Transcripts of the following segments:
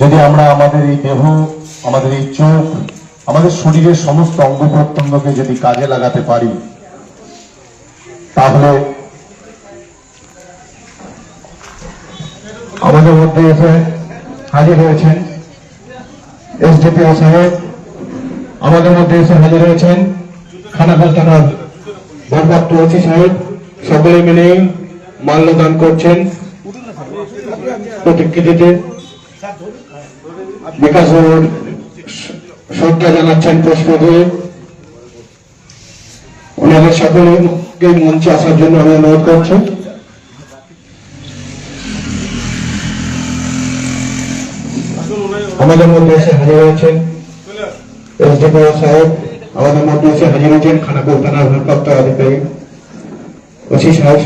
যদি আমরা আমাদের এই দেহ, আমাদের এই চোখ, আমাদের শরীরের সমস্ত অঙ্গ প্রত্যঙ্গকে যদি কাজে লাগাতে পারি, তাহলে আমাদের মধ্যে এসে হাজির হয়েছেন এসডিপিও সাহেব, আমাদের মধ্যে এসে হাজির হয়েছেন খানাকুল থানার ভারপ্রাপ্ত ওসি সাহেব। সকলে মিলে মাল্যদান করছেন প্রতিকৃতিতে। বিকাশ বাবুর শ্রদ্ধা জানাচ্ছেন পুষ্প দিয়ে। ওনাদের সকলকে মঞ্চে আসার জন্য আমি অনুরোধ করছি। আমাদের মধ্যে এসে হাজির হয়েছেন এসডিপিও সাহেব, আমাদের মধ্যে এসে হাজির হয়েছেন খানাকুল থানার ভারপ্রাপ্ত আধিকারিক ওসি সাহেব।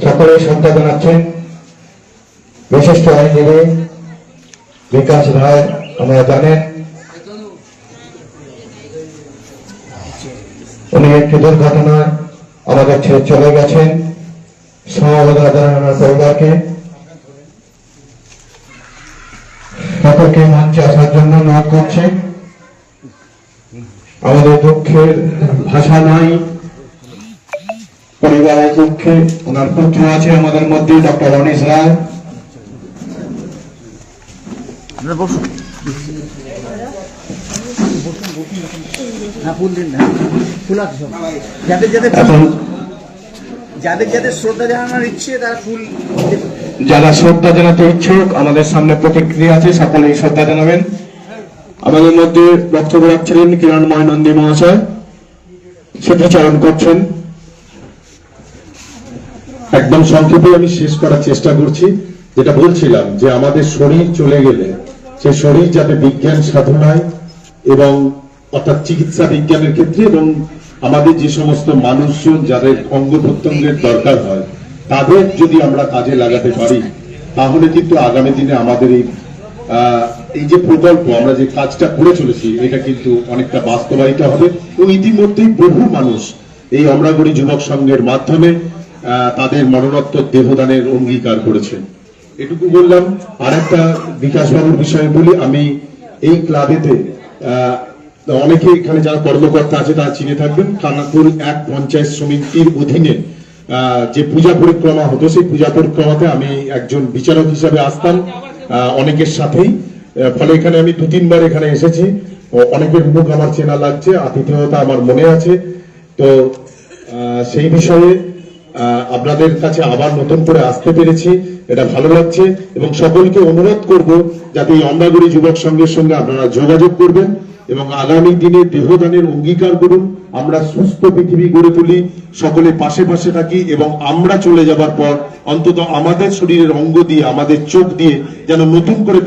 সকলে শ্রদ্ধা জানাচ্ছেন। বিশিষ্ট আইনজীবী বিকাশ রায়, আমরা জানেন উনি একটি দুর্ঘটনায় আমাদের ছেড়ে চলে গেছেন। সমবেদনা জানানোর পরিবারকে, সকলকে মঞ্চে আসার জন্য অনুরোধ করছে। আমাদের দুঃখের ভাষা নাই, পরিবারের দুঃখে ওনার পুত্র আছে আমাদের মধ্যে ডক্টর অনিশ রায়। যারা শ্রদ্ধা জানাতে ইচ্ছুক আমাদের সামনে প্রতিক্রিয়া আছে, সকলে শ্রদ্ধা জানাবেন। আমাদের মধ্যে বক্তব্য রাখছিলেন কিরণময় নন্দী মহাশয়, স্মৃতিচারণ করছেন। একদম সংক্ষেপে আমি শেষ করার চেষ্টা করছি। যেটা বলছিলাম যে আমাদের শরীর চলে গেলে সে শরীর যাতে বিজ্ঞান সাধনায় এবং অর্থাৎ চিকিৎসা বিজ্ঞানের ক্ষেত্রে এবং আমাদের যে সমস্ত মানুষজন যাদের অঙ্গ প্রত্যঙ্গের দরকার হয় তাদের যদি আমরা কাজে লাগাতে পারি, তাহলে কিন্তু আগামী দিনে আমাদের এই যে প্রকল্প আমরা যে কাজটা করে চলেছি এটা কিন্তু অনেকটা বাস্তবায়িত হবে। এবং ইতিমধ্যেই বহু মানুষ এই অমরাগড়ি যুবক সংঘের মাধ্যমে তাদের মরণোত্তর দেহদানের অঙ্গীকার করেছেন। এটুকু বললাম। আর একটা বিকাশ বাবুর বিষয়ে বলি, আমি এই ক্লাবেতে অনেকে এখানে যারা কর্মকর্তা আছে তারা চিনে থাকবেন, খানাকুল এক পঞ্চায়েত সমিতির অধীনে যে পূজা পরিক্রমা হতো সেই পূজা পরিক্রমাতে আমি একজন বিচারক হিসাবে আসতাম অনেকের সাথেই। ফলে এখানে আমি 2-3 বার এখানে এসেছি। অনেকের মুখ আমার চেনা লাগছে, আতিথেয়তা আমার মনে আছে। তো সেই বিষয়ে আপনাদের কাছে আবার নতুন করে আসতে পেরেছি, এটা ভালো লাগছে। এবং সকলকে অনুরোধ করব যাতে এই অমরাগড়ি যুবক সংঘের সঙ্গে আপনারা যোগাযোগ করবেন এবং আগামী দিনে দেহদানের অঙ্গীকার করুন। আমরা সুস্থ পৃথিবী গড়ে তুলি, সকলে পাশে পাশে থাকি এবং আমরা চলে যাবার পর অন্তত আমাদের শরীরের অঙ্গ দিয়ে, আমাদের চোখ দিয়ে যেন নতুন করে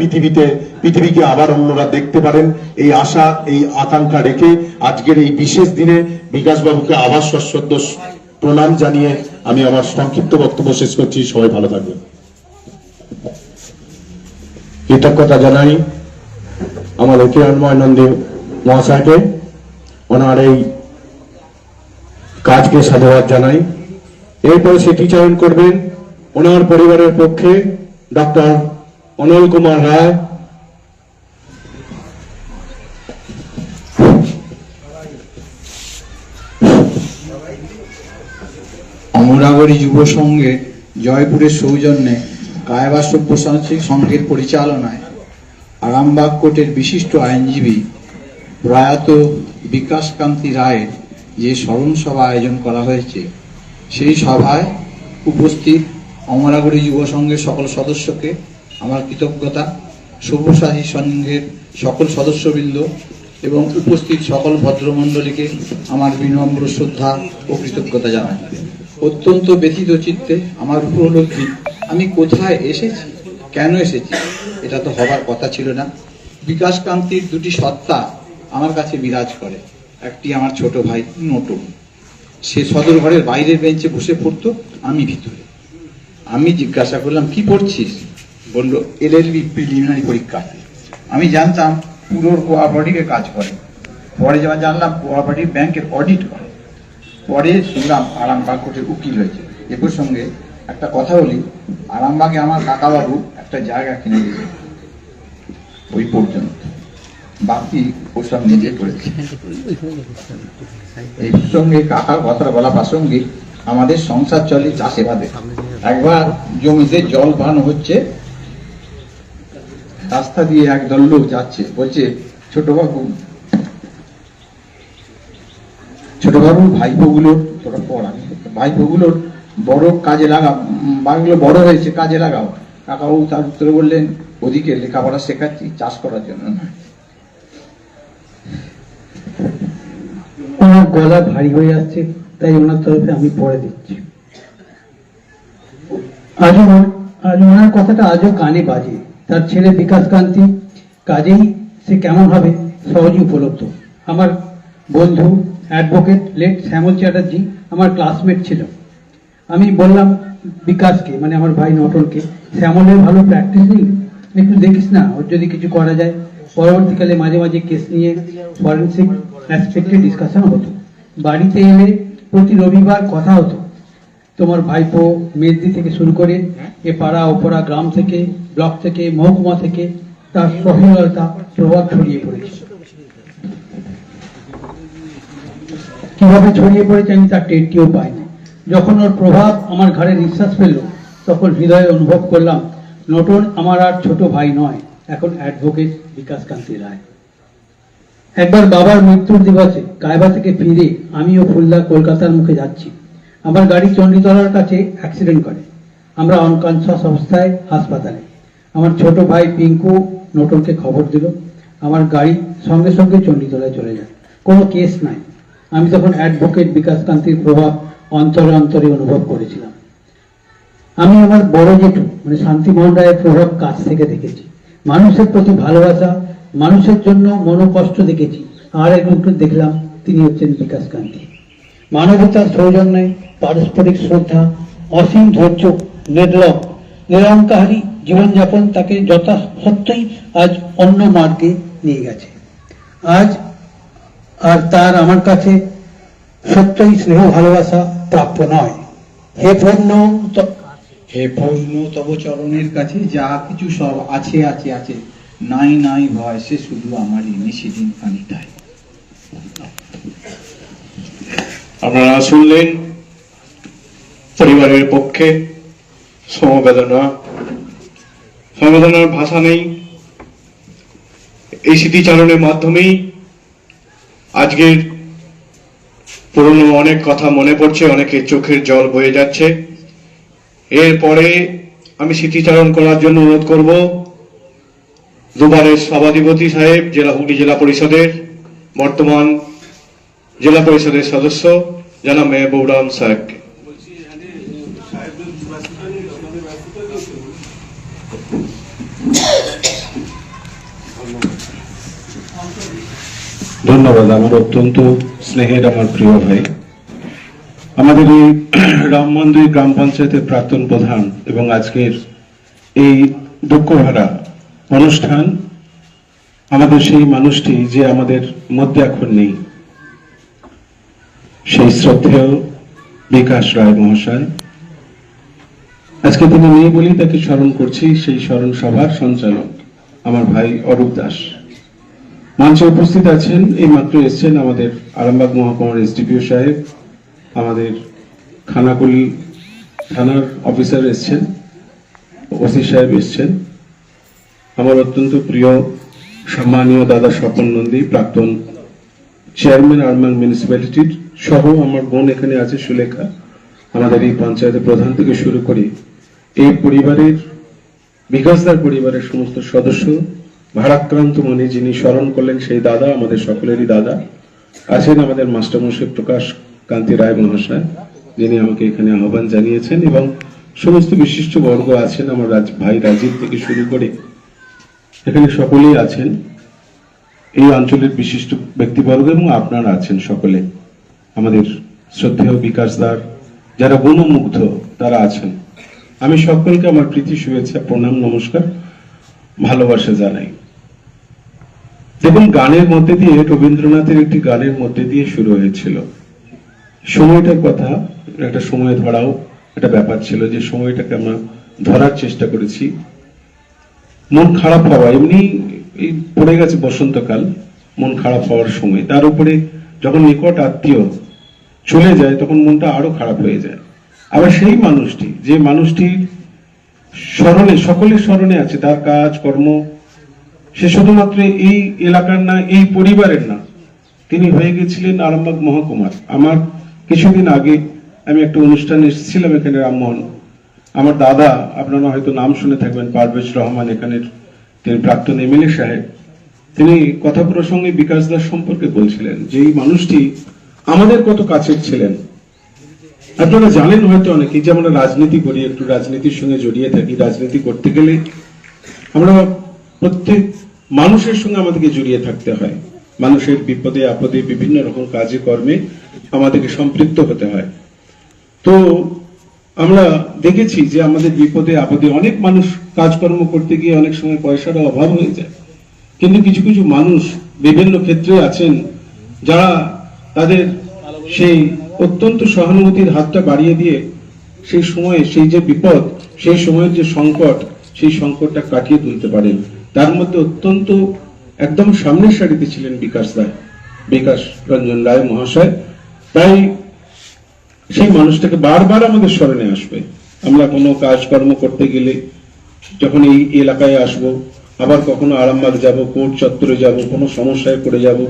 পৃথিবীকে আবার অন্যরা দেখতে পারেন, এই আশা, এই আকাঙ্ক্ষা রেখে আজকের এই বিশেষ দিনে বিকাশ বাবুকে আবার সশ্রদ্ধ প্রণাম জানিয়ে আমি আমার সংক্ষিপ্ত বক্তব্য শেষ করছি। সবাই ভালো থাকবেন। কৃতজ্ঞতা জানাই আমাদের কিরণময় নন্দী মহাশয়কে, ওনার এই কাজকে সাধুবাদ জানাই। এরপরে স্মৃতিচারণ করবেন ওনার পরিবারের পক্ষে ডক্টর অনল কুমার রায়। অমরাগড়ি যুব সংঘে জয়পুরের সৌজন্যে কায়বা সভ্য সাংস্কৃতিক সংঘের পরিচালনায় আরামবাগ কোর্টের বিশিষ্ট আইনজীবী প্রয়াত বিকাশকান্তি রায়ের যে স্মরণ সভা আয়োজন করা হয়েছে, সেই সভায় উপস্থিত অমরাগড়ি যুব সংঘের সকল সদস্যকে আমার কৃতজ্ঞতা, সব্যসাচী সংঘের সকল সদস্যবৃন্দ এবং উপস্থিত সকল ভদ্রমণ্ডলীকে আমার বিনম্র শ্রদ্ধা ও কৃতজ্ঞতা জানাই। অত্যন্ত ব্যথিত চিত্তে আমার উপলব্ধি, আমি কোথায় এসেছি, কেন এসেছি, এটা তো হবার কথা ছিল না। বিকাশকান্তির দুটি সত্তা আমার কাছে বিরাজ করে। একটি আমার ছোট ভাই নতুন, সে সদর ঘরের বাইরের বেঞ্চে বসে পড়তো, আমি ভিতরে। আমি জিজ্ঞাসা করলাম, কি পড়ছিস? বলল LLB প্রিলিমিনারি পরীক্ষা। আমি জানতাম পুরোর কোঅপারেটিভে কাজ করে, পরে যখন জানলাম কোঅপারেটিভ ব্যাংকের অডিট করে, পরে শুনলাম আরামবাগ কোর্টের উকিল হয়েছে। এ প্রসঙ্গে একটা কথা বলি, আরামবাগে আমার কাকাবাবু একটা জায়গা কিনে দিয়েছে, ওই পর্যন্ত, বাকি ওসব নিজে করেছে। এই প্রসঙ্গে কাকার কথা বলা প্রাসঙ্গিক, আমাদের সংসার চলে চাষে বাদে। একবার জমিতে জল বানানো হচ্ছে, রাস্তা দিয়ে একদল লোক যাচ্ছে, বলছে ছোট বাবু ভাইপোগুলোর, তোরা পড়া ভাইপোগুলোর বড় কাজে লাগাও, বাড়িগুলো বড় হয়েছে কাজে লাগাও। কাকাবাবু তার উত্তরে বললেন, ওদিকে লেখাপড়া শেখাচ্ছি, চাষ করার জন্য নয়। ওনার গলা ভারী হয়ে যাচ্ছে, তাই ওনার তরফে আমি পড়ে দিচ্ছি। আজ ওনার কথাটা আজও কানে বাজে। তার ছেলে বিকাশ কান্তি কাজেই সে কেমন হবে সহজেই উপলব্ধ। আমার বন্ধু অ্যাডভোকেট লেট শ্যামল চ্যাটার্জি আমার ক্লাসমেট ছিল। আমি বললাম বিকাশকে, মানে আমার ভাই নটনকে, শ্যামলের ভালো প্র্যাকটিস নেই, একটু দেখিস না, ওর যদি কিছু করা যায়। পরবর্তীকালে মাঝে মাঝে কেস নিয়ে ফরেন্সিক অ্যাসপেক্টে ডিসকাশন হতো। বাড়িতে এলে প্রতি রবিবার কথা হতো। তোমার ভাইপো মেজদি থেকে শুরু করে এ পাড়া ওপাড়া, গ্রাম থেকে, ব্লক থেকে, মহকুমা থেকে তার সফলতা প্রভাব ছড়িয়ে পড়েছে। কিভাবে ছড়িয়ে পড়েছে আমি তার টেরটিও পাইনি। যখন ওর প্রভাব আমার ঘাড়ে নিঃশ্বাস ফেললো, তখন হৃদয়ে অনুভব করলাম নটন আমার আর ছোট ভাই নয়, এখন অ্যাডভোকেট বিকাশ কান্তি রায়। একবার বাবার মৃত্যুর দিবসে কায়বা থেকে ফিরে আমি ও ফুলদা কলকাতার মুখে যাচ্ছি। আমার গাড়ি চণ্ডীতলার কাছে অ্যাক্সিডেন্ট করে। আমরা আনকনশাস অবস্থায় হাসপাতালে। আমার ছোট ভাই পিঙ্কু নটনকে খবর দিল। আমার গাড়ি সঙ্গে সঙ্গে চণ্ডীতলায় চলে যায়। কোনো কেস নাই। আমি তখন অ্যাডভোকেট বিকাশ কান্তির প্রভাব অন্তরে অন্তরে অনুভব করেছিলাম। আমি আমার বড় জেঠু মানে শান্তিমোহন রায়ের প্রভাব কাছ থেকে দেখেছি। মানুষের প্রতি ভালোবাসা, মানুষের জন্য মনোকষ্ট দেখেছি। আর একজন দেখলাম, তিনি হচ্ছেন বিকাশ কান্তি। মানবতার সৌজন্যে, পারস্পরিক শ্রদ্ধা, অসীম ধৈর্য, নিরঙ্কারী জীবনযাপন তাকে যথাসত্ত্বই আজ অন্য মার্গে নিয়ে গেছে। আজ আর তার আমার কাছে সত্যই স্নেহ ভালোবাসা প্রাপ্য নয়। হে পূর্ণ তব চরণের কাছে যা কিছু সব আছে আছে আছে, নাই নাই ভয়, সে শুধু আমারই নিশিদিন খানিটাই। আপনারা শুনলেন পরিবারের পক্ষে সমবেদনার ভাষা নেই। এই স্মৃতিচারণের মাধ্যমেই আজকের পুরনো অনেক কথা মনে পড়ছে, অনেকের চোখের জল বয়ে যাচ্ছে। এরপরে আমি স্মৃতিচারণ করার জন্য অনুরোধ করব দুবারের সভাধিপতি সাহেব, হুগলি জেলা পরিষদের বর্তমান জেলা পরিষদের সদস্য জনাব মেহবুব রহমান সাহেবকে। ধন্যবাদ। আমার অত্যন্ত স্নেহের আমার প্রিয় ভাই, আমাদের এই রামমন্দির গ্রাম পঞ্চায়েতের প্রাক্তন প্রধান এবং আজকের এই দুঃখভরা অনুষ্ঠান, আমাদের সেই মানুষটি যে আমাদের মধ্যে এখন নেই, সেই শ্রদ্ধেয় বিকাশ রায় মহাশয়। আজকে তিনি নেই বলেই তাকে স্মরণ করছি। সেই স্মরণ সভার সঞ্চালক আমার ভাই অরূপ দাস মঞ্চে উপস্থিত আছেন। এই মাত্র এসছেন আমাদের আরামবাগ মহকুমার এসডিপিও সাহেব, আমাদের খানাকুলি থানার অফিসার এসছেন, ওসি সাহেব এসছেন, আমার অত্যন্ত প্রিয় সম্মানীয় দাদা স্বপন নন্দী, প্রাক্তন চেয়ারম্যান আরামবাগ মিউনিসিপ্যালিটির, সহ আমার বোন এখানে আছে সুলেখা, আমাদের এই পঞ্চায়েতের প্রধান থেকে শুরু করে এই পরিবারের, বিকাশদার পরিবারের সমস্ত সদস্য, ভারাক্রান্ত মনে যিনি স্মরণ করলেন সেই দাদা, আমাদের সকলেরই দাদা আছেন আমাদের মাস্টারমশাই প্রকাশ কান্তি রায় মহাশয়, যিনি আমাকে এখানে আহ্বান জানিয়েছেন, এবং সমস্ত বিশিষ্ট বর্গ আছেন, আমার ভাই রাজীব থেকে শুরু করে এখানে সকলেই আছেন, এই অঞ্চলের বিশিষ্ট ব্যক্তিবর্গ, এবং আপনারা আছেন সকলে, আমাদের শ্রদ্ধেয় বিকাশদার যারা গুণমুগ্ধ তারা আছেন। আমি সকলকে আমার প্রীতি, শুভেচ্ছা, প্রণাম, নমস্কার, ভালোবাসা জানাই। দেখুন, গানের মধ্যে দিয়ে, রবীন্দ্রনাথের একটি গানের মধ্যে দিয়ে শুরু হয়েছিল। সময়টার কথা, একটা সময় ধরাও একটা ব্যাপার ছিল, যে সময়টাকে আমরা ধরার চেষ্টা করেছি। মন খারাপ হওয়া, এমনি এই পড়ে গেছে বসন্তকাল, মন খারাপ হওয়ার সময়, তার উপরে যখন নিকট আত্মীয় চলে যায় তখন মনটা আরো খারাপ হয়ে যায়। আবার সেই মানুষটি, যে মানুষটির স্মরণে, সকলের স্মরণে আছে, তার কাজ কর্ম, সে শুধুমাত্র এই এলাকার না, এই পরিবারের না, তিনি হয়ে গেছিলেন আরামবাগ মহকুমার। আমার কিছুদিন আগে আমি একটা অনুষ্ঠানে এসেছিলাম এখানে, রামমোহন, আমার দাদা, আপনারা হয়তো নাম শুনে থাকবেন, পারভেজ রহমান, এখানের তিনি প্রাক্তন এমএলএ সাহেব, তিনি কথা প্রসঙ্গে বিকাশ দাস সম্পর্কে বলছিলেন যে এই মানুষটি আমাদের কত কাছের ছিলেন। আপনারা জানেন হয়তো অনেকেই যে আমরা রাজনীতি করি, একটু রাজনীতির সঙ্গে জড়িয়ে থাকি। রাজনীতি করতে গেলে আমরা প্রত্যেক মানুষের সঙ্গে আমাদেরকে জড়িয়ে থাকতে হয়, মানুষের বিপদে আপদে বিভিন্ন রকম কাজে কর্মে আমাদেরকে সম্পৃক্ত হতে হয়। তো আমরা দেখেছি যে আমাদের বিপদে আপদে অনেক মানুষ কাজকর্ম করতে গিয়ে অনেক সময় পয়সার অভাব হয়ে যায়, কিন্তু কিছু কিছু মানুষ বিভিন্ন ক্ষেত্রে আছেন যারা তাদের সেই অত্যন্ত সহানুভূতির হাতটা বাড়িয়ে দিয়ে সেই সময়ে সেই যে বিপদ, সেই সময়ের যে সংকট, সেই সংকটটা কাটিয়ে তুলতে পারেন। তার মধ্যে অত্যন্ত একদম সামনের সারিতে ছিলেন বিকাশ রঞ্জন রায় মহাশয়। তাই সেই মানুষটাকে বারবার আমাদের স্মরণে আসবে। আমরা কোনো কাজকর্ম করতে গেলে, যখন এই এলাকায় আসব, আবার কখনো আরামবাগ যাব, কোর্ট চত্বরে যাব, কোনো সমস্যায় পড়ে যাব,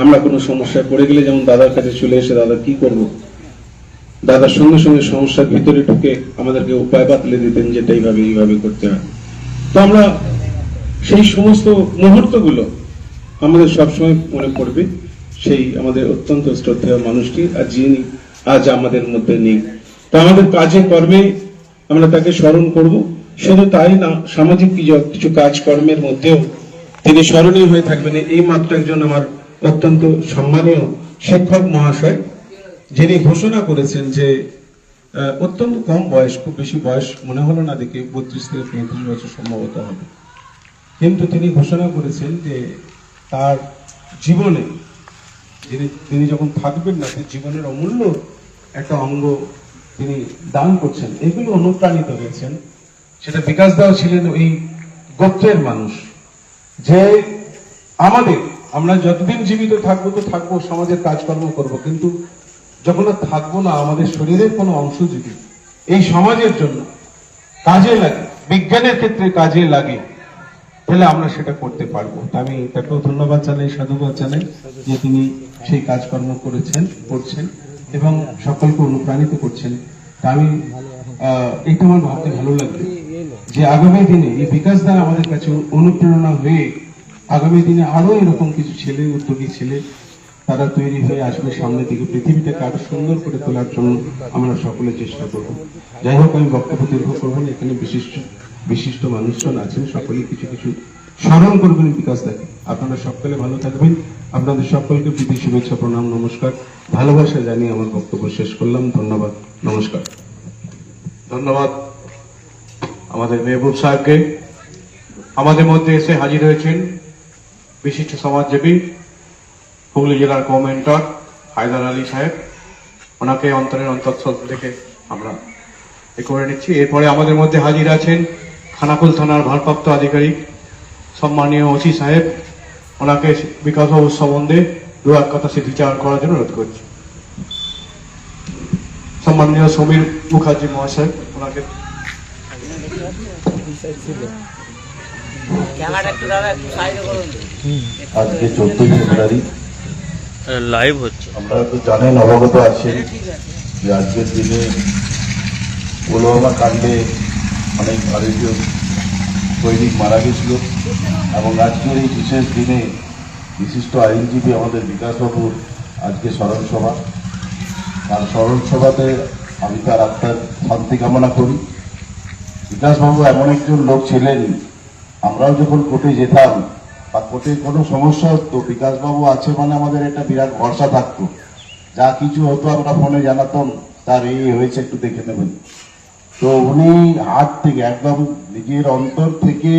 আমরা কোনো সমস্যায় পড়ে গেলে যেমন দাদার কাছে চলে এসে দাদা কি করব, দাদার সঙ্গে সঙ্গে সমস্যার ভিতরে ঢুকে আমাদেরকে উপায় বাতলে দিতেন, যেটা এইভাবে করতে হয়। তো আমরা সেই সমস্ত মুহূর্তগুলো আমাদের সবসময় মনে পড়বে, সেই আমাদের অত্যন্ত শ্রদ্ধেয় মানুষটি, আর যিনি আজ আমাদের মধ্যে নেই। তো আমাদের কাজে কর্মে আমরা তাকে স্মরণ করব। শুধু তাই না, সামাজিক কিছু কাজকর্মের মধ্যেও তিনি স্মরণীয় হয়ে থাকবেন। এই মাত্র একজন আমার অত্যন্ত সম্মানীয় শিক্ষক মহাশয়, যিনি ঘোষণা করেছেন যে অত্যন্ত কম বয়স, খুব বেশি বয়স মনে হলো না দেখে, 32 থেকে 35 বছর সম্ভবত হবে, কিন্তু তিনি ঘোষণা করেছেন যে তার জীবনে তিনি যখন থাকবেন না, তার জীবনের অমূল্য একটা অঙ্গ তিনি দান করছেন। এগুলো অনুপ্রাণিত হয়েছেন। সেটা বিকাশ দাও ছিলেন ওই গোত্রের মানুষ, যে আমরা যতদিন জীবিত থাকবো তো থাকবো, সমাজের কাজকর্ম করব, কিন্তু যখন আর থাকবো না, আমাদের শরীরের কোনো অংশ যদি এই সমাজের জন্য কাজে লাগে, বিজ্ঞানের ক্ষেত্রে কাজে লাগে, তাহলে আমরা সেটা করতে পারবো। আমি তাকেও ধন্যবাদ জানাই, সাধুবাদ জানাই যে তিনি সেই কাজকর্ম করছেন এবং সকলকে অনুপ্রাণিত করছেন। আমি এটা আমার ভাবতে ভালো লাগবে যে আগামী দিনে এই বিকাশ দ্বারা আমাদের কাছে অনুপ্রেরণা হয়ে আগামী দিনে আরো এরকম কিছু ছেলে, উদ্যোগী ছেলে, তারা তৈরি হয়ে আসবে সামনের দিকে, পৃথিবীটাকে আরো সুন্দর করে তোলার জন্য আমরা সকলে চেষ্টা করব। যাই হোক, আমি বক্তব্য দীর্ঘ করবো না। এখানে বিশিষ্ট মানুষজন আছেন, সকলে কিছু কিছু স্মরণ করবেন বিকাশ দাকে। আপনারা সকলে ভালো থাকবেন। আপনাদের সকলকে প্রীতি শুভেচ্ছা, প্রণাম, নমস্কার, ভালোবাসা জানিয়ে আমার বক্তব্য শেষ করলাম। ধন্যবাদ, নমস্কার। ধন্যবাদ আমাদের মেহবুব সাহেবকে। আমাদের মধ্যে এসে হাজির হয়েছেন বিশিষ্ট সমাজসেবী, হুগলি জেলার কমেন্টর হায়দার আলী সাহেব। ওনাকে অন্তরের অন্তঃস্থল থেকে আমরা করে নিচ্ছি। এরপরে আমাদের মধ্যে হাজির আছেন খানাকুল থানার ভারপ্রাপ্ত আধিকারিক সম্মানীয় ওসি সাহেব। ওনাকে বিকাশবাবুর সম্বন্ধে দু এক কথা স্মৃতিচারণ করার জন্য অনুরোধ করছি। সম্মানীয় সমীর মুখার্জি মহাশয়, ওনাকে আজকে 14 ফেব্রুয়ারি লাইভ হচ্ছে। আমরা তো জানেন, অবগত আছেন যে আজকের দিনে পুলওয়ামা কাণ্ডে অনেক ভারতীয় সৈনিক মারা গেছিল, এবং আজকের এই বিশেষ দিনে বিশিষ্ট আইনজীবী আমাদের বিকাশবাবুর আজকে স্মরণ সভা। আর স্মরণ সভাতে আমি তার আত্মার শান্তি কামনা করি। বিকাশবাবু এমন একজন লোক ছিলেন, আমরাও যখন কোর্টে যেতাম বা কোর্টে কোনো সমস্যা হতো, বিকাশবাবু আছে মানে আমাদের একটা বিরাট ভরসা থাকতো। যা কিছু হতো আমরা ফোনে জানাতাম, তার এই হয়েছে, একটু দেখে নেবেন। তো উনি হাত থেকে একদম নিজের অন্তর থেকে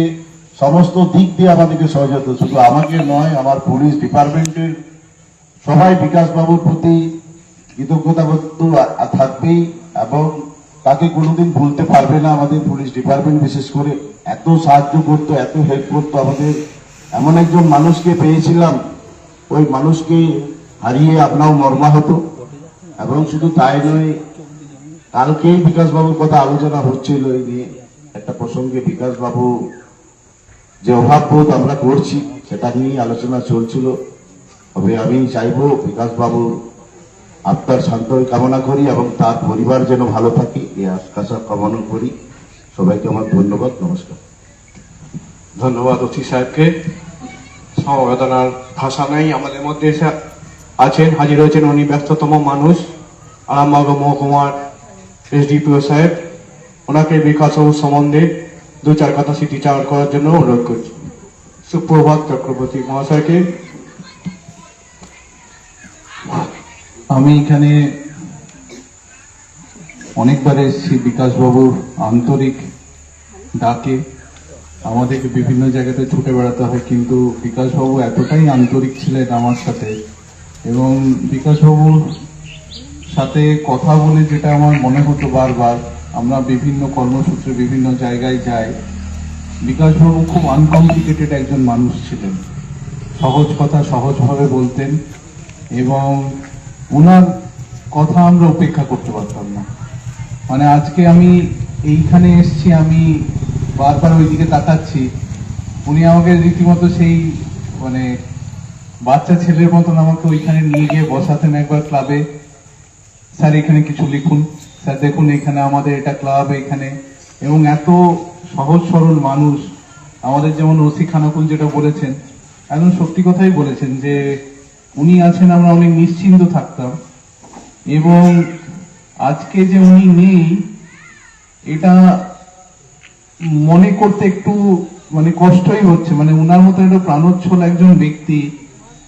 সমস্ত দিক দিয়ে আমাদেরকে সহযোগিতা, শুধু আমাকে নয়, আমার পুলিশ ডিপার্টমেন্টের সবাই বিকাশবাবুর প্রতি কৃতজ্ঞতাবোধ থাকবেই, এবং তাকে কোনোদিন ভুলতে পারবে না আমাদের পুলিশ ডিপার্টমেন্ট। বিশেষ করে এত সাহায্য করতো, এত হেল্প করতো আমাদের এমন একজন মানুষকে পেয়েছিলাম, ওই মানুষকে হারিয়ে আপনাও মর্মাহত। এবং শুধু তাই নয়, কালকেই বিকাশবাবুর কথা আলোচনা হচ্ছিল এই নিয়ে একটা প্রসঙ্গে। বিকাশবাবু যে অভাববোধ আমরা করছি সেটা নিয়েই আলোচনা চলছিল। তবে আমি চাইবো বিকাশবাবুর আত্মার শান্তি কামনা করি এবং তার পরিবার যেন ভালো থাকে এই আশা কামনা করি। সবাইকে আমার ধন্যবাদ, নমস্কার। ধন্যবাদ ওসি সাহেবকে। সমবেদনার ভাষা নেই। আমাদের মধ্যে এসে আছেন, হাজির হয়েছেন উনি ব্যস্ততম মানুষ, আরামবাগ মহকুমার এসডিপিও সাহেব। ওনাকে বিকাশবাবু সম্বন্ধে দু চার কথা স্মৃতিচারণ করার জন্য অনুরোধ করছি। সুপ্রভাত চক্রবর্তী মহাশয়কে। আমি এখানে অনেকবার এসেছি বিকাশবাবুর আন্তরিক ডাকে। আমাদেরকে বিভিন্ন জায়গাতে ছুটে বেড়াতে হয়, কিন্তু বিকাশবাবু এতটাই আন্তরিক ছিলেন আমার সাথে, এবং বিকাশবাবুর সাথে কথা বলে যেটা আমার মনে হতো বারবার, আমরা বিভিন্ন কর্মসূত্রে বিভিন্ন জায়গায় যাই, বিকাশবাবু খুব আনকমপ্লিকেটেড একজন মানুষ ছিলেন। সহজ কথা সহজভাবে বলতেন এবং ওনার কথা আমরা উপেক্ষা করতে পারতাম না। মানে আজকে আমি এইখানে এসছি, আমি বারবার ওইদিকে তাকাচ্ছি, উনি আমাকে রীতিমতো সেই মানে বাচ্চা ছেলের মতন আমাকে ওইখানে নিয়ে গিয়ে বসাতেন একবার ক্লাবে। স্যার এখানে কিছু লিখুন, স্যার দেখুন এখানে আমাদের এটা ক্লাব এখানে। এবং এত সহজ সরল মানুষ, আমাদের যেমন ওসি খানাকুল যেটা বলেছেন, একদম সত্যি কথাই বলেছেন যে উনি আছেন আমরা অনেক নিশ্চিন্ত থাকতাম। এবং আজকে যে উনি নেই এটা মনে করতে একটু মানে কষ্টই হচ্ছে। মানে উনার মতো একটা প্রাণোচ্ছল একজন ব্যক্তি,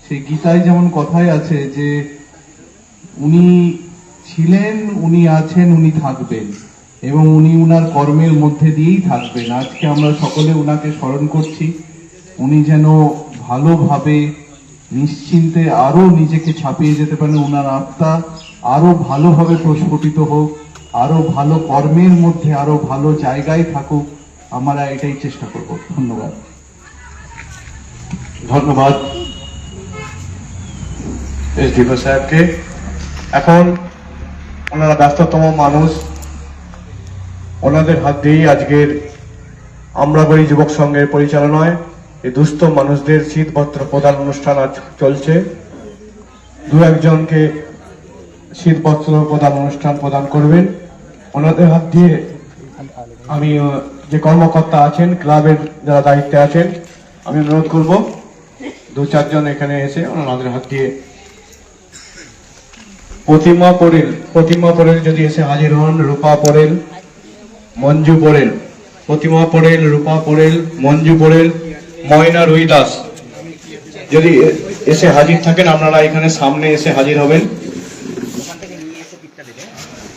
সেই গীতায় যেমন কথাই আছে যে উনি ছিলেন, উনি আছেন, উনি থাকবেন, এবং উনি উনার কর্মের মধ্যে দিয়েই থাকবেন। আজকে আমরা সকলে উনাকে স্মরণ করছি। উনি যেন ভালোভাবে নিশ্চিন্তে আরো নিজেকে ছাপিয়ে যেতে পারেন, উনার আত্মা আরো ভালোভাবে প্রস্ফুটিত হোক, আরো ভালো কর্মের মধ্যে আরো ভালো জায়গায় থাকুক, আমরা এটাই চেষ্টা করব। ধন্যবাদ। ধন্যবাদ এসডিপিও সাহেবকে। এখন ওনারা ব্যস্ততম মানুষ, ওনাদের হাত দিয়েই আজকের আমরাগড়ি যুবক সংঘের পরিচালনায় এই দুস্থ মানুষদের শীতবস্ত্র প্রদান অনুষ্ঠান আজ চলছে। দু একজনকে শীতবস্ত্র প্রদান অনুষ্ঠান প্রদান করবেন ওনাদের হাত দিয়ে। আমি যে কর্মকর্তা আছেন, ক্লাবের যারা দায়িত্বে আছেন, আমি অনুরোধ করব দু চারজন এখানে এসে ওনাদের হাত দিয়ে। প্রতিমা পরেল যদি এসে হাজির হন, রূপা পরেল, মঞ্জু পরেল, প্রতিমা পরেল, রূপা পরেল, মঞ্জু পরেল, ময়না রুই দাস যদি এসে হাজির থাকেন, আপনারা এখানে সামনে এসে হাজির হবেন।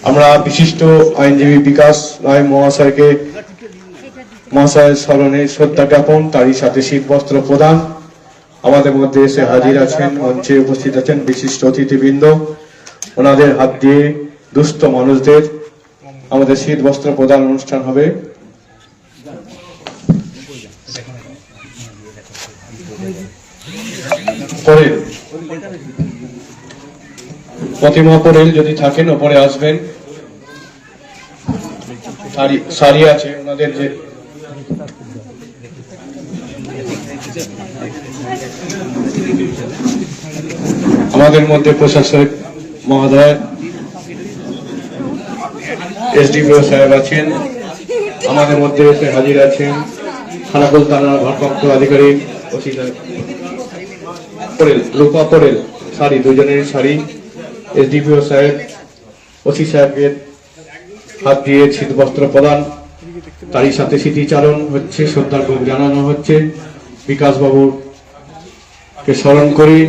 আমরা বিশিষ্ট আইনজীবী বিকাশ রায় মহাশয়ের স্মরণে শ্রদ্ধা জ্ঞাপন, তারই সাথে শীতবস্ত্র প্রদান। আমাদের মধ্যে এসে হাজির আছেন, মঞ্চে উপস্থিত আছেন বিশিষ্ট অতিথিবৃন্দ। ওনাদের হাত দিয়ে দুস্থ মানুষদের আমাদের শীতবস্ত্র প্রদান অনুষ্ঠান হবে। পরেল, প্রতিমা পরেল যদি থাকেন ওপরে আসবেন। শাড়ি আছে ওনাদের, যে আমাদের মধ্যে প্রশাসক মহোদয় এসডিপিও সাহেব আছেন, আমাদের মধ্যে এসে হাজির আছেন খানাকুল থানার ভারপ্রাপ্ত আধিকারিক ওসি সাহেব। পরেল, রূপা পরেল, শাড়ি, দুজনের শাড়ি এসডিপিও সাহেব ওসি সাহেবের হাত দিয়ে শীতবস্ত্র প্রদান, তারই সাথে স্মৃতিচারণ হচ্ছে, শ্রদ্ধা জানানো হচ্ছে। বিকাশ বাবুর কে স্মরণ করি।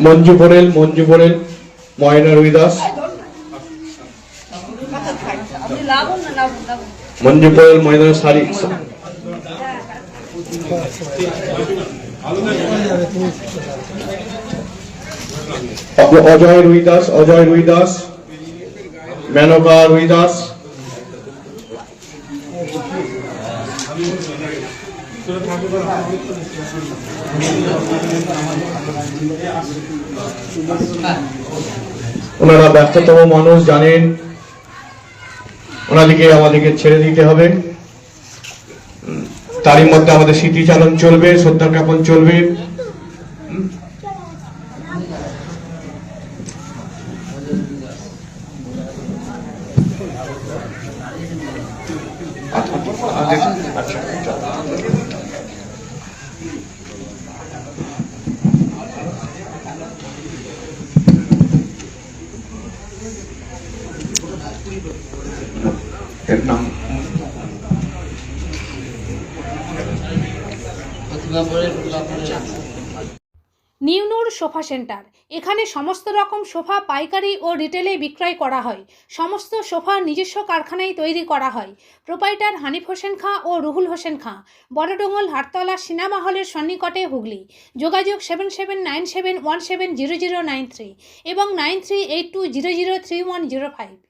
মঞ্জু পরেল, ময়না রুই দাস, মঞ্জু পরেল, ময়না শাড়ি, অজয় রুই দাস, মেনকা রুই দাস, ওনারা ব্যস্ততম মানুষ, জানেন ওনাদেরকে আমাদেরকে ছেড়ে দিতে হবে। তারই মধ্যে আমাদের স্মৃতিচারণ চলবে, শ্রদ্ধা জ্ঞাপন চলবে। এর নাম নিউনুর সোফা সেন্টার। এখানে সমস্ত রকম সোফা পাইকারি ও রিটেলে বিক্রয় করা হয়। সমস্ত সোফা নিজস্ব কারখানায় তৈরি করা হয়। প্রোপাইটার হানিফ হোসেন খাঁ ও রুহুল হোসেন খাঁ, বড়ডোঙ্গল হাটতলা সিনেমা হলের সন্নিকটে, হুগলি। যোগাযোগ 7797170093 এবং 9382003105।